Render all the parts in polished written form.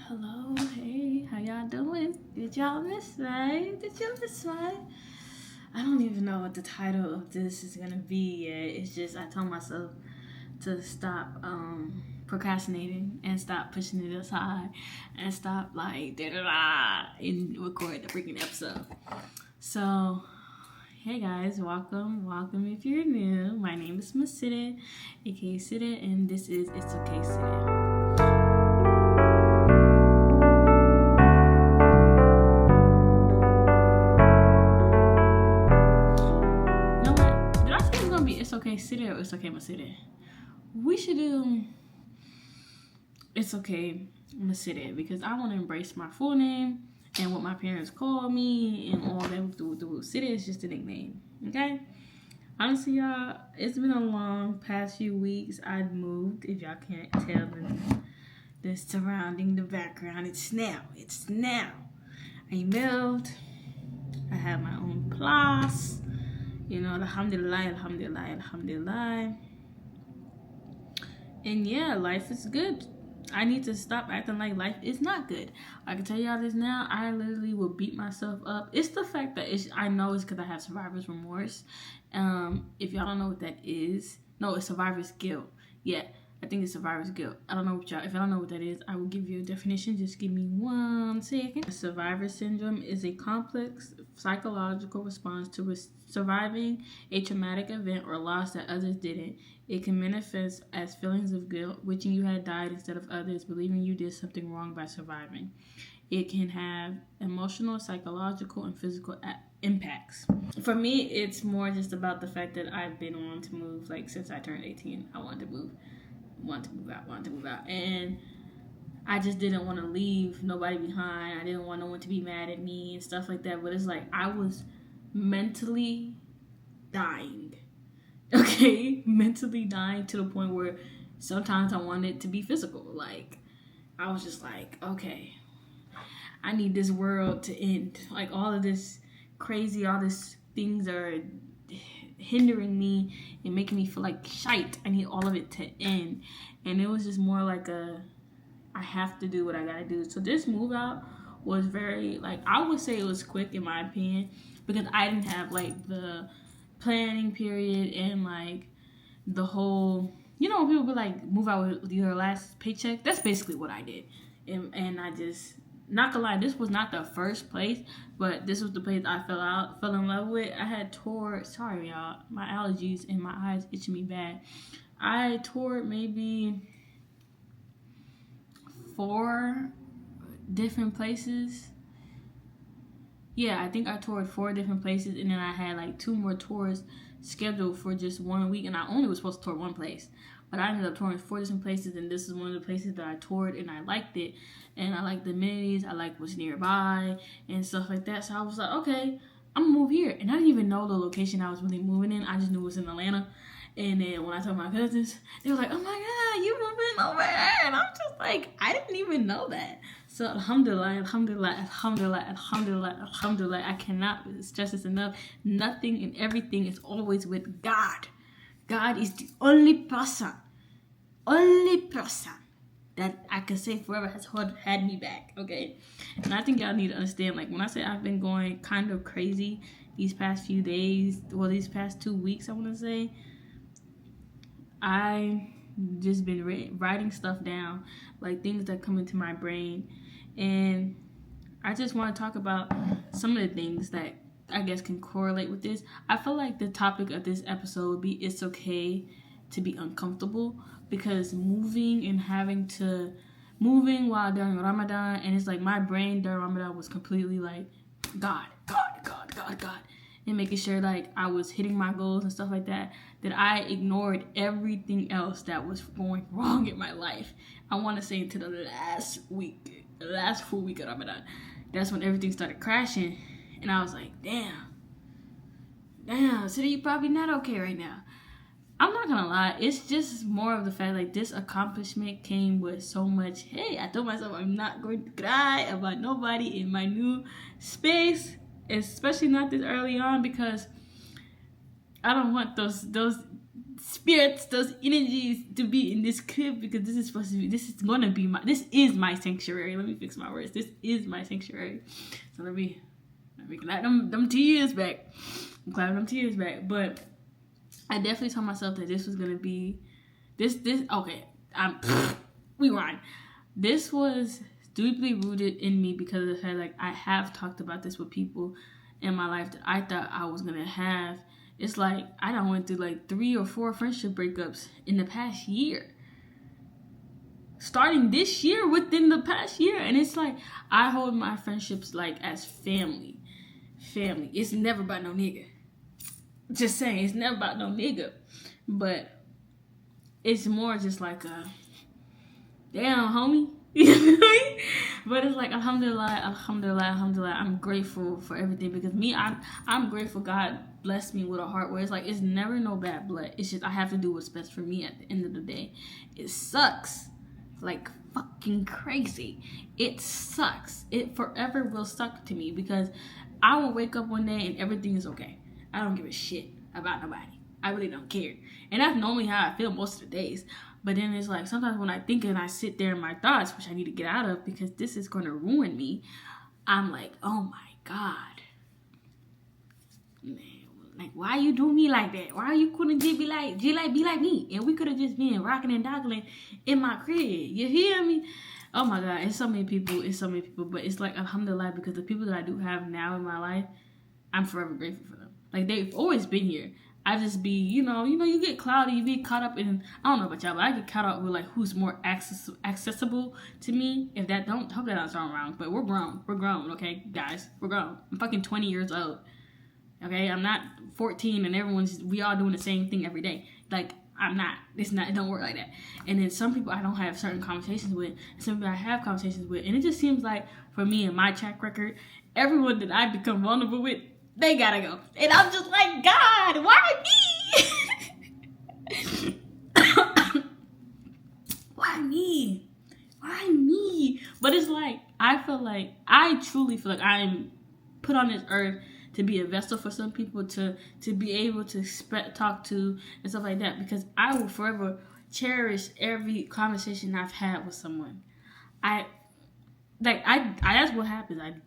Hello, hey, how y'all doing? Did y'all miss me? I don't even know what the title of this is gonna be yet. It's just I told myself to stop procrastinating and stop pushing it aside and stop like and record the freaking episode. So hey guys, welcome if you're new. My name is Masita, aka Sita, and this is It's Okay Sita. It's okay, Sita, or it's okay, Masita. We should do It's okay, Masita, because I want to embrace my full name and what my parents call me and all that. The Sita is just a nickname, okay? Honestly, y'all, it's been a long past few weeks. I've moved. If y'all can't tell the surrounding, the background, it's now. I moved. I have my own place. You know, alhamdulillah. And yeah, life is good. I need to stop acting like life is not good. I can tell y'all this now. I literally will beat myself up. It's the fact that I know it's because I have survivor's remorse. If y'all don't know what that is, no, it's survivor's guilt. Yeah, I think it's survivor's guilt. I don't know what y'all. If y'all don't know what that is, I will give you a definition. Just give me 1 second. Survivor syndrome is a complex psychological response to surviving a traumatic event or loss that others didn't. It can manifest as feelings of guilt, wishing you had died instead of others, believing you did something wrong by surviving. It can have emotional, psychological, and physical impacts. For me, it's more just about the fact that I've been wanting to move. Like since I turned 18, I wanted to move out, and I just didn't want to leave nobody behind. I didn't want no one to be mad at me and stuff like that. But it's like I was mentally dying. Okay, mentally dying to the point where sometimes I wanted it to be physical. Like I was just like, okay, I need this world to end. Like all of this crazy, all these things are hindering me and making me feel like shite. I need all of it to end. And it was just more like I have to do what I gotta do. So this move out was very, like, I would say it was quick in my opinion, because I didn't have like the planning period and like the whole, you know, people be like, move out with your last paycheck. That's basically what I did. And I just, not gonna lie, this was not the first place, but this was the place I fell in love with. I had toured, sorry y'all, my allergies and my eyes itching me bad. I toured maybe 4 different places. Yeah, I think I toured 4 different places, and then I had like 2 more tours scheduled for just 1 week, and I only was supposed to tour 1 place. But I ended up touring 4 different places, and this is one of the places that I toured, and I liked it. And I liked the amenities, I liked what's nearby, and stuff like that. So I was like, okay, I'm gonna move here. And I didn't even know the location I was really moving in. I just knew it was in Atlanta. And then when I told my cousins, they were like, oh my God, you moving over there? And I'm just like, I didn't even know that. So alhamdulillah, I cannot stress this enough. Nothing and everything is always with God. God is the only person that I can say forever has had me back, okay? And I think y'all need to understand, like, when I say I've been going kind of crazy these past few days, well, these past 2 weeks, I want to say, I just been writing stuff down, like things that come into my brain, and I just want to talk about some of the things that I guess can correlate with this. I feel like the topic of this episode would be it's okay to be uncomfortable, because moving while during Ramadan, and it's like my brain during Ramadan was completely like God, and making sure like I was hitting my goals and stuff like that, that I ignored everything else that was going wrong in my life. I want to say into the last full week of Ramadan, that's when everything started crashing. And I was like, damn, so you probably not okay right now. I'm not gonna lie, it's just more of the fact like this accomplishment came with so much. Hey, I told myself I'm not going to cry about nobody in my new space, especially not this early on, because I don't want those spirits, those energies to be in this crib, because this is my sanctuary. Let me fix my words. This is my sanctuary. So let me clap them tears back. I'm clapping them tears back. But I definitely told myself that this was gonna be this. Okay, rewind. This was deeply rooted in me because of the fact, like, I have talked about this with people in my life that I thought I was gonna have. It's like I done went through like 3 or 4 friendship breakups in the past year. Starting this year, within the past year. And it's like, I hold my friendships like as family. Family. It's never about no nigga. Just saying, it's never about no nigga. But it's more just like a, damn, homie. You know what I mean? But it's like, alhamdulillah, alhamdulillah, alhamdulillah. I'm grateful for everything, because I'm grateful God blessed me with a heart where it's like, it's never no bad blood. It's just I have to do what's best for me at the end of the day. It sucks like fucking crazy. It sucks. It forever will suck to me, because I will wake up one day and everything is okay. I don't give a shit about nobody. I really don't care. And that's normally how I feel most of the days. But then it's like, sometimes when I think and I sit there in my thoughts, which I need to get out of because this is going to ruin me, I'm like, oh my God. Man, like, why you do me like that? Why you couldn't just be like me? And we could have just been rocking and doggling in my crib. You hear me? Oh my God, it's so many people. But it's like, alhamdulillah, because the people that I do have now in my life, I'm forever grateful for them. Like, they've always been here. I just be, you know, you get cloudy, you be caught up in, I don't know about y'all, but I get caught up with like who's more accessible to me. If that hope that don't sound wrong, but we're grown, okay, guys, we're grown. I'm fucking 20 years old, okay, I'm not 14 and we all doing the same thing every day. Like, it don't work like that. And then some people I don't have certain conversations with, and some people I have conversations with, and it just seems like for me and my track record, everyone that I become vulnerable with, they gotta go. And I'm just like, God, why me? Why me? Why me? But it's like, I truly feel like I'm put on this earth to be a vessel for some people, to be able to talk to and stuff like that, because I will forever cherish every conversation I've had with someone. That's what happens.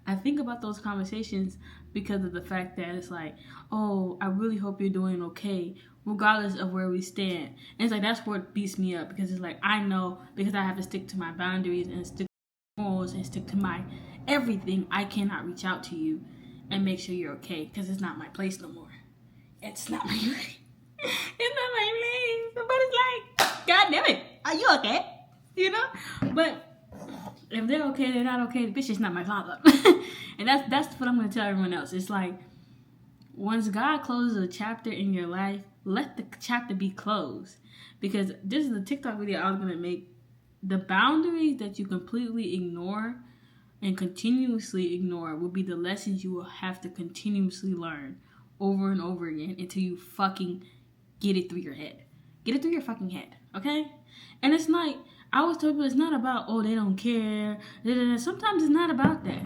I think about those conversations because of the fact that it's like, oh, I really hope you're doing okay, regardless of where we stand. And it's like, that's what beats me up, because it's like, I know, because I have to stick to my boundaries and stick to my morals and stick to my everything, I cannot reach out to you and make sure you're okay, because it's not my place no more. It's not my place. It's not my place. But it's like, God damn it, are you okay? You know? But if they're okay, they're not okay. The bitch is not my father. And that's what I'm going to tell everyone else. It's like, once God closes a chapter in your life, let the chapter be closed. Because this is a TikTok video I was going to make. The boundaries that you completely ignore and continuously ignore will be the lessons you will have to continuously learn over and over again until you fucking get it through your head. Get it through your fucking head, okay? And it's like, I always tell people, it's not about, oh, they don't care. Sometimes it's not about that.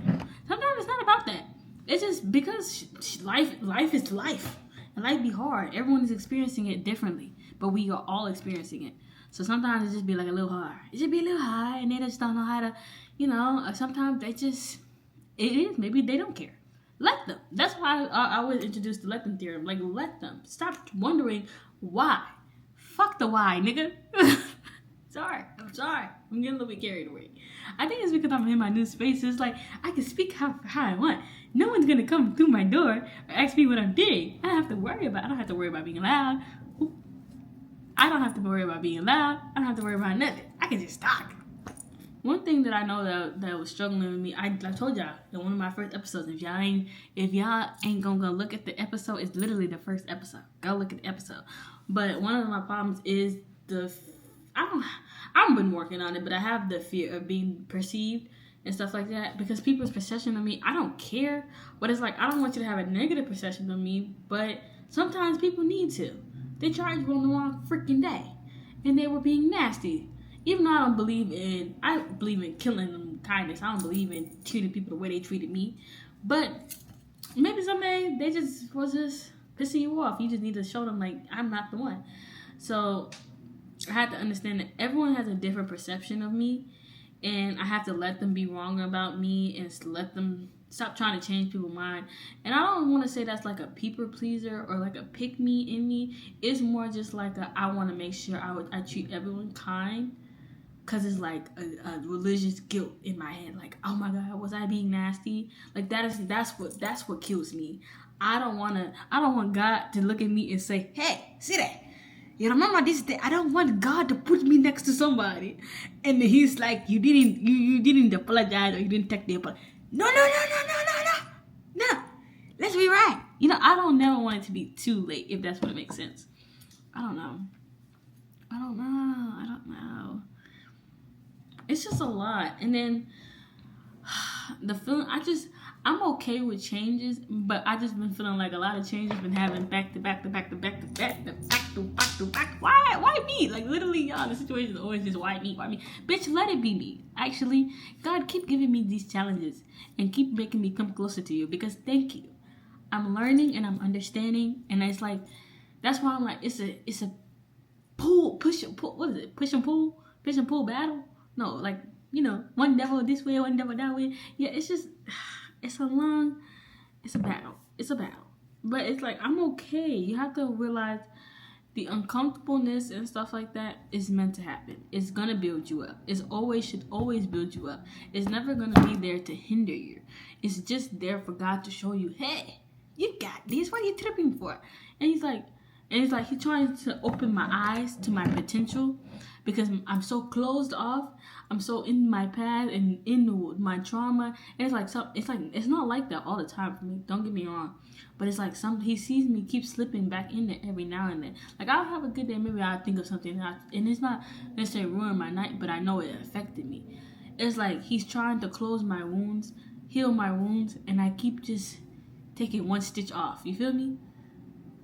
Sometimes it's not about that. It's just because life is life. And life be hard. Everyone is experiencing it differently. But we are all experiencing it. So sometimes it just be like a little hard. It just be a little hard, and they just don't know how to, you know, sometimes it is, maybe they don't care. Let them. That's why I always introduce the let them theorem. Like, let them. Stop wondering why. Fuck the why, nigga. I'm sorry. I'm getting a little bit carried away. I think it's because I'm in my new space. It's like, I can speak how I want. No one's going to come through my door or ask me what I'm doing. I don't have to worry about being loud. I don't have to worry about being loud. I don't have to worry about nothing. I can just talk. One thing that I know that was struggling with me, I told y'all in one of my first episodes, if y'all ain't gonna go look at the episode, it's literally the first episode. Go look at the episode. But one of my problems is I've been working on it, but I have the fear of being perceived and stuff like that, because people's perception of me, I don't care, but it's like, I don't want you to have a negative perception of me, but sometimes people need to. They charged you on the wrong freaking day, and they were being nasty. Even though I believe in killing them kindness. I don't believe in treating people the way they treated me. But maybe someday they just was just pissing you off. You just need to show them like I'm not the one. So I had to understand that everyone has a different perception of me, and I have to let them be wrong about me and let them stop trying to change people's mind. And I don't want to say that's like a people pleaser or like a pick me in me. It's more just like I want to make sure I treat everyone kind, because it's like a religious guilt in my head. Like, oh my God, was I being nasty? Like that's what kills me. I don't want God to look at me and say, hey, see that? You remember this day? I don't want God to put me next to somebody, and he's like, you didn't apologize, or you didn't take the apology. No. Let's be right. I don't never want it to be too late, if that's what makes sense. I don't know. It's just a lot, and then the feeling. I'm okay with changes, but I just been feeling like a lot of changes been having back to back. Why me? Like literally, y'all, the situation is always just why me? Bitch, let it be me. Actually, God, keep giving me these challenges and keep making me come closer to you, because thank you. I'm learning and I'm understanding, and it's like that's why I'm like it's a push and pull. What is it? Push and pull battle? No, like one devil this way, one devil that way. Yeah, it's just. It's a battle. But it's like, I'm okay. You have to realize the uncomfortableness and stuff like that is meant to happen. It's gonna build you up. Should always build you up. It's never gonna be there to hinder you. It's just there for God to show you, hey, you got this. What are you tripping for? And he's trying to open my eyes to my potential, because I'm so closed off. I'm so in my past and in my trauma. And it's not like that all the time for me. Don't get me wrong, but it's like he sees me keep slipping back in there every now and then. Like I'll have a good day, maybe I'll think of something, and it's not necessarily ruin my night, but I know it affected me. It's like he's trying to close my wounds, heal my wounds, and I keep just taking one stitch off. You feel me?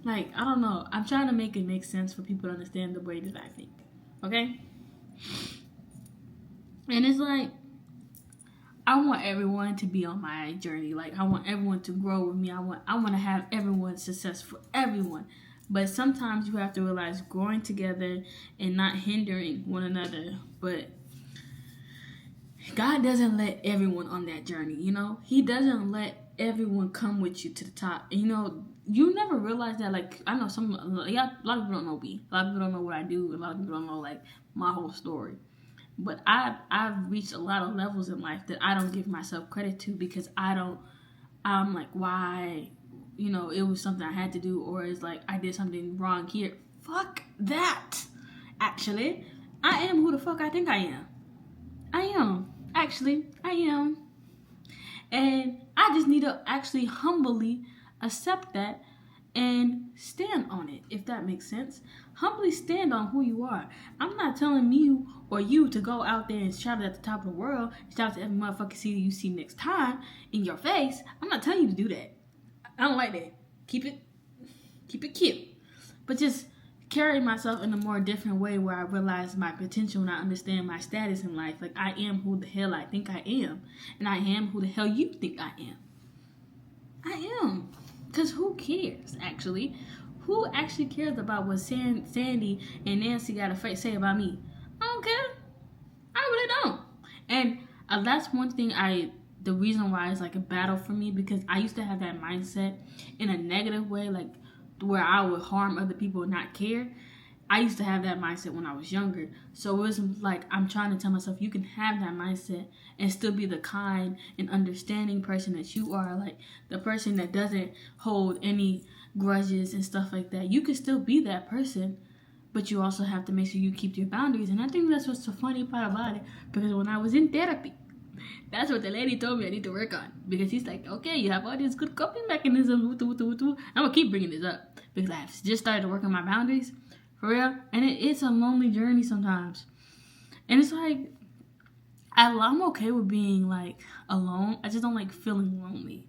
Like, I don't know. I'm trying to make it make sense for people to understand the way that I think. Okay? And it's like, I want everyone to be on my journey. Like, I want everyone to grow with me. I want to have everyone success for everyone. But sometimes you have to realize growing together and not hindering one another. But God doesn't let everyone on that journey, He doesn't let everyone come with you to the top. And, you never realize that. Like, I know a lot of people don't know me. A lot of people don't know what I do. A lot of people don't know, like, my whole story. But I've reached a lot of levels in life that I don't give myself credit to, because I'm like, why, it was something I had to do, or it's like I did something wrong here. Fuck that. Actually, I am who the fuck I think I am. Actually, I am. And I just need to actually humbly accept that and stand on it, if that makes sense. Humbly stand on who you are. I'm not telling you or you to go out there and shout it at the top of the world, shout to every motherfucker you see next time in your face. I'm not telling you to do that. I don't like that. Keep it cute. But just carry myself in a more different way, where I realize my potential and I understand my status in life. Like, I am who the hell I think I am, and I am who the hell you think I am. I am. Because who cares, actually? Who actually cares about what Sandy and Nancy got to say about me? I don't care. I really don't. And that's one thing the reason why it's like a battle for me, because I used to have that mindset in a negative way, like where I would harm other people and not care. I used to have that mindset when I was younger. So it was like, I'm trying to tell myself, you can have that mindset and still be the kind and understanding person that you are. Like, the person that doesn't hold any grudges and stuff like that. You can still be that person, but you also have to make sure you keep your boundaries. And I think that's what's the funny part about it. Because when I was in therapy, that's what the lady told me I need to work on. Because she's like, okay, you have all these good coping mechanisms. I'm going to keep bringing this up, because I've just started to work on my boundaries. For real. And it's a lonely journey sometimes. And it's like, I'm okay with being, like, alone. I just don't like feeling lonely.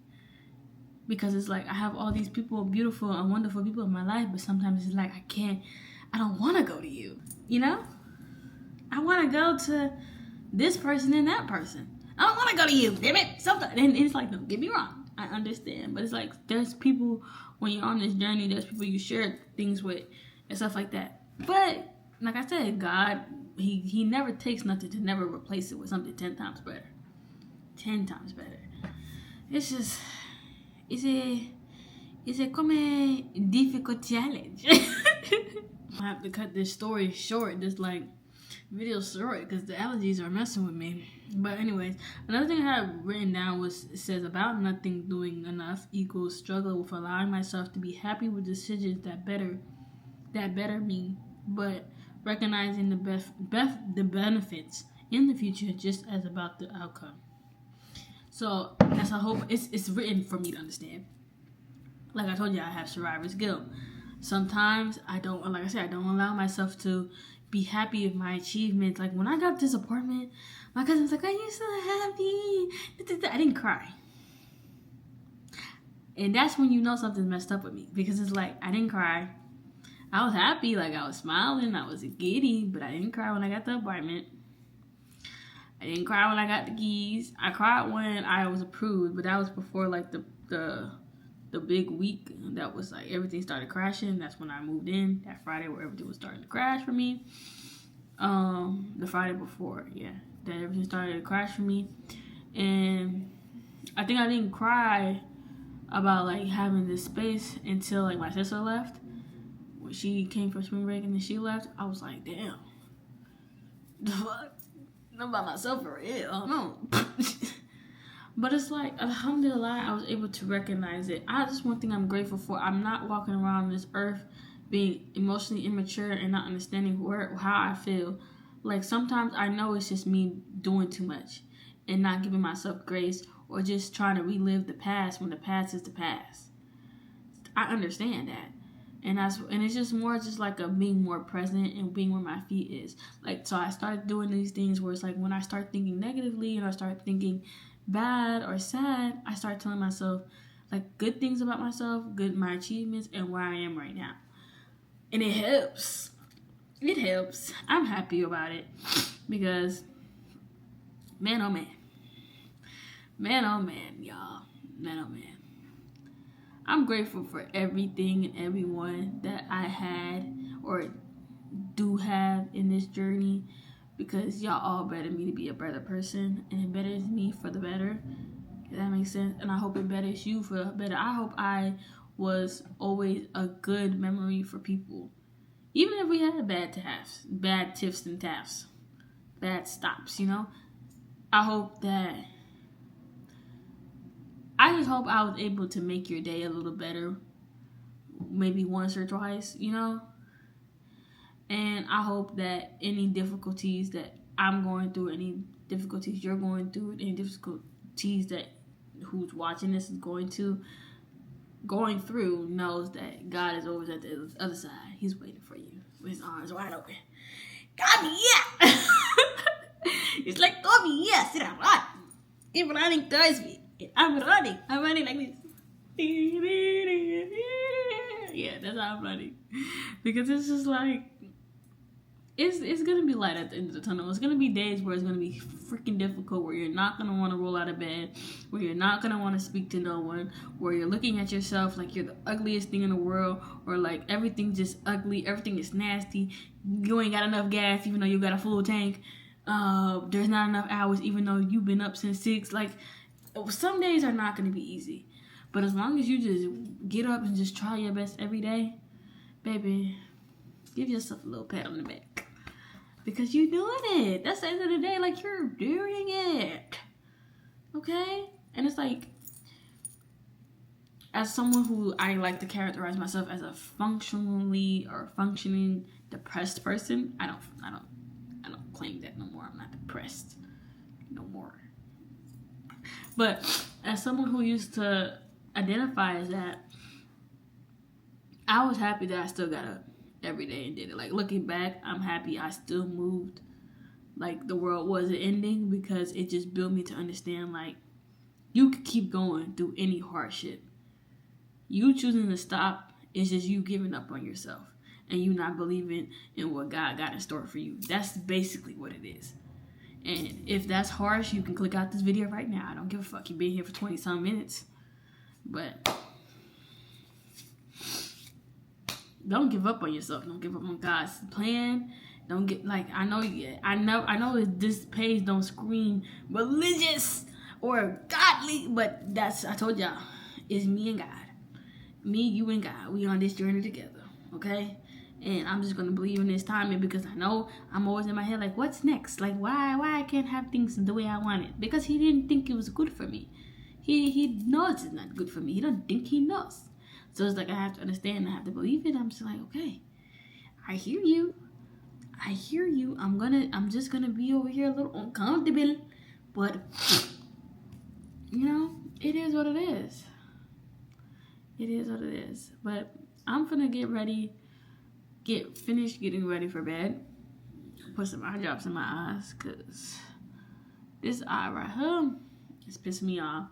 Because it's like, I have all these people, beautiful and wonderful people in my life, but sometimes it's like, I don't want to go to you. I want to go to this person and that person. I don't want to go to you, damn it. Sometimes, and it's like, don't get me wrong. I understand. But it's like, there's people, when you're on this journey, there's people you share things with and stuff like that. But, like I said, God, he never takes nothing to never replace it with something 10 times better. 10 times better. It's just, it's a come difficult challenge. I have to cut this story short, this like video short, because the allergies are messing with me. But anyways, another thing I have written down was, it says, about nothing doing enough equals struggle with allowing myself to be happy with decisions that better me, but recognizing the benefits in the future just as about the outcome. So that's, I hope it's written for me to understand. Like I told you, I have survivor's guilt. Sometimes I don't allow myself to be happy with my achievements. Like when I got this apartment, my cousin was like, "Are you so happy?" I didn't cry. And that's when you know something's messed up with me, because it's like, I didn't cry. I was happy, like I was smiling, I was giddy, but I didn't cry when I got the apartment. I didn't cry when I got the keys. I cried when I was approved, but that was before like the big week that was like everything started crashing. That's when I moved in, that Friday where everything was starting to crash for me. The Friday before, that everything started to crash for me. And I think I didn't cry about like having this space until like my sister left. When she came for spring break and then she left, I was like, damn, the fuck? I'm by myself for real. No. But it's like, alhamdulillah, I was able to recognize it. Just one thing I'm grateful for. I'm not walking around this earth being emotionally immature and not understanding how I feel. Like sometimes I know it's just me doing too much and not giving myself grace, or just trying to relive the past when the past is the past. I understand that. And it's just more just like a being more present and being where my feet is. Like, so I started doing these things where it's like when I start thinking negatively and I start thinking bad or sad, I start telling myself like good things about myself, my achievements, and where I am right now. And it helps. It helps. I'm happy about it, because man, oh man. Man, oh man, y'all. Man, oh man. I'm grateful for everything and everyone that I had or do have in this journey, because y'all all better me to be a better person, and it betters me for the better. If that makes sense. And I hope it betters you for the better. I hope I was always a good memory for people. Even if we had bad tiffs and taffs, bad stops, you know? I just hope I was able to make your day a little better, maybe once or twice, you know? And I hope that any difficulties that I'm going through, any difficulties you're going through, any difficulties that who's watching this is going through, knows that God is always at the other side. He's waiting for you with his arms wide open. Tommy, yeah! It's like, Tommy, yeah, sit down, run. Keep running towards me. I'm running like this. Yeah, that's how I'm running. Because it's just like, it's gonna be light at the end of the tunnel. It's gonna be days where it's gonna be freaking difficult, where you're not gonna want to roll out of bed, where you're not gonna want to speak to no one, where you're looking at yourself like you're the ugliest thing in the world, or like everything's just ugly, everything is nasty, you ain't got enough gas even though you got a full tank, there's not enough hours even though you've been up since 6. Like, some days are not gonna be easy, but as long as you just get up and just try your best every day, baby, give yourself a little pat on the back. Because you're doing it. That's the end of the day. Like, you're doing it. Okay? And it's like, as someone who I like to characterize myself as a functioning depressed person, I don't claim that no more. I'm not depressed no more. But as someone who used to identify as that, I was happy that I still got up every day and did it. Like, looking back, I'm happy I still moved. Like, the world wasn't ending, because it just built me to understand, like, you could keep going through any hardship. You choosing to stop is just you giving up on yourself and you not believing in what God got in store for you. That's basically what it is. And if that's harsh, you can click out this video right now. I don't give a fuck. You've been here for 20-some minutes. But don't give up on yourself. Don't give up on God's plan. Don't get like I know this page don't scream religious or godly, but I told y'all, it's me and God. Me, you, and God. We on this journey together, okay? And I'm just gonna believe in this timing because I know I'm always in my head like, what's next? Like, why I can't have things the way I want it? Because He didn't think it was good for me. He knows it's not good for me. He don't think He knows. So it's like I have to understand. I have to believe it. I'm just like, okay, I hear you. I'm just gonna be over here a little uncomfortable, but you know, it is what it is. It is what it is. But I'm gonna get ready, finish getting ready for bed. Put some eye drops in my eyes, cause this eye right here is pissing me off.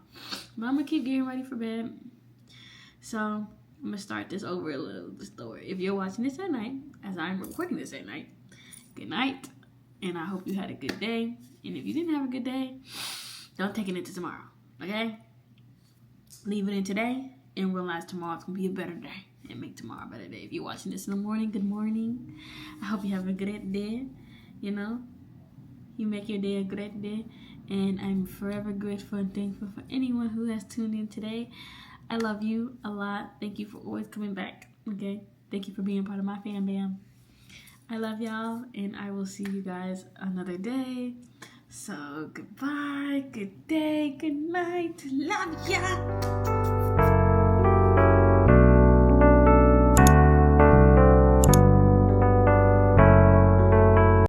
But I'm gonna keep getting ready for bed. So I'm gonna start this over a little story. If you're watching this at night, as I'm recording this at night, good night, and I hope you had a good day. And if you didn't have a good day, don't take it into tomorrow, okay? Leave it in today and realize tomorrow's gonna be a better day and make tomorrow a better day. If you're watching this in the morning, good morning. I hope you have a great day. You know, you make your day a great day, and I'm forever grateful and thankful for anyone who has tuned in today. I love you a lot. Thank you for always coming back, okay? Thank you for being part of my fambam. I love y'all, and I will see you guys another day. So goodbye, good day, good night. Love ya.